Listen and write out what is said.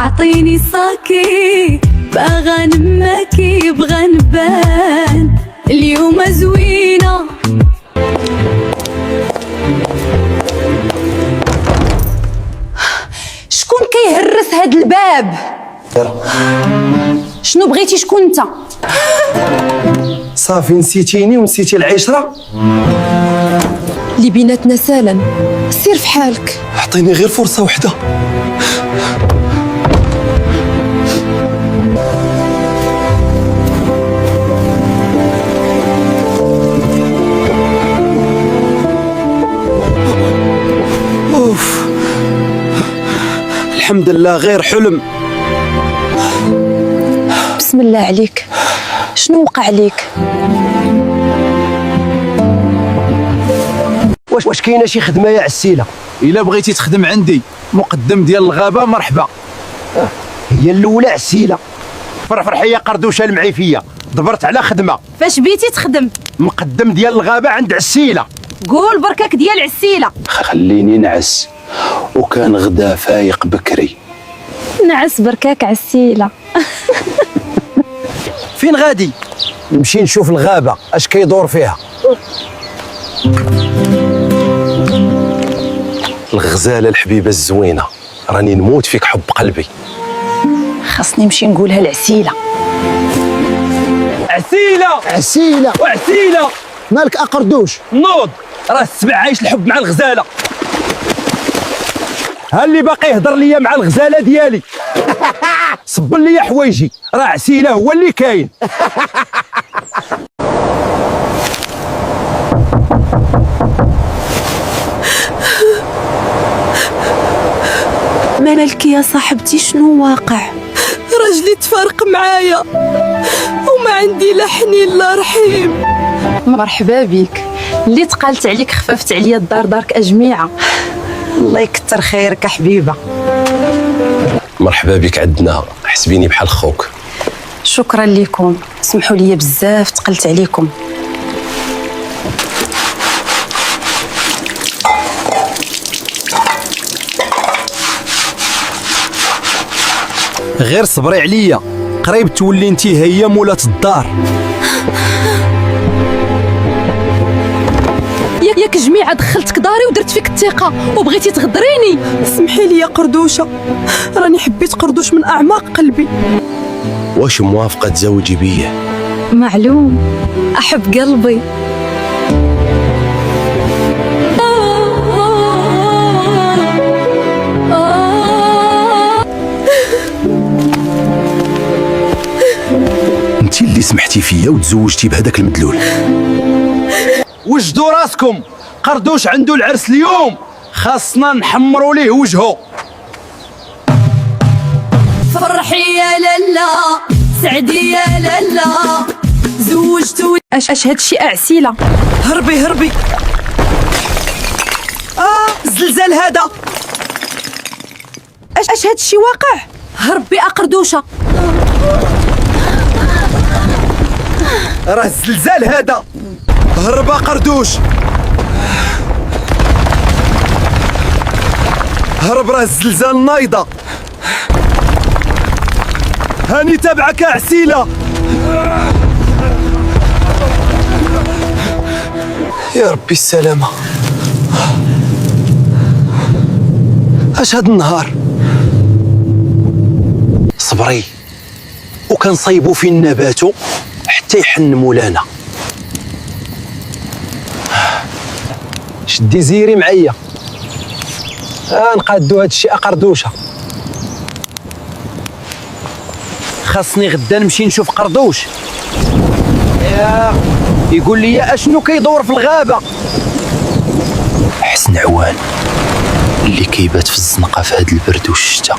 أعطيني صاكي باغا نماكي بغا نبان اليوم زوينة. شكون كيهرس هاد الباب؟ شنو بغيتي؟ شكون انت؟ صافي نسيتيني ونسيتي العشرة اللي بيناتنا سالا، سير في حالك. اعطيني غير فرصة وحدة. اوف، الحمد لله غير حلم. بسم الله عليك، شنو وقع ليك؟ واش كاينه شي خدمه يا عسيله؟ الا بغيتي تخدم عندي مقدم ديال الغابه مرحبا. هي الاولى عسيله. فرحيه قردوشه المعيفيه، دبرت على خدمه. فاش بيتي تخدم؟ مقدم ديال الغابه عند عسيله. قول بركاك ديال عسيله. خليني نعس وكان غدا فايق بكري. نعس بركاك عسيله. فين غادي؟ نمشي نشوف الغابه اش كيدور فيها. الغزاله الحبيبه الزوينه، راني نموت فيك حب قلبي. خاصني نمشي نقولها لعسيله. عسيله وعسيله مالك اقردوش؟ نوض، راه السبع عايش الحب مع الغزاله. ها اللي باقي يهضر ليا مع الغزاله ديالي. صب لي حوايجي، راه عسيله هو اللي كاين. مالك يا صاحبتي؟ شنو واقع؟ راجلي تفارق معايا وما عندي لا حنين لا رحيم. مرحبا بك، اللي تقالت عليك خففت عليا الدار دارك أجميعة. الله يكتر خيرك حبيبه. مرحبا بك عندنا، حسبيني بحال خوك. شكرا لكم، سمحوا لي بزاف تقلت عليكم. غير صبري عليا، قريب تولي انتي هي مولات الدار. ياك جميعة دخلتك داري ودرت فيك الثقة وبغيتي تغدريني. سمحي لي يا قردوشه، راني حبيت قردوش من اعماق قلبي. واش موافقه تزوجي بيا؟ معلوم، أحب قلبي. انتي اللي سمحتي فيا وتزوجتي بهذاك المدلول. وجدوا راسكم، قردوش عنده العرس اليوم، خاصنا نحمروا ليه وجهه. فرحي يا لالا، سعدي يا لالا، زوجتو. اش هادشي عسيلة؟ هربي. الزلزال هذا. اش هادشي واقع؟ هربي أقردوشة. راه الزلزال هذا. هرب قردوش، هرب، راه الزلزال نايضه. هاني تابعك يا عسيله. يا ربي السلامه. اش هاد النهار؟ صبري وكنصيبوا فين نباتو حتى يحن مولانا. شدي زيري معايا، نقادو هادشي اقردوشه. خاصني غدا نمشي نشوف قردوش. يقول لي اشنو كيدور في الغابه. حسن عوان اللي كيبات في الزنقه في هاد البرد والشتا.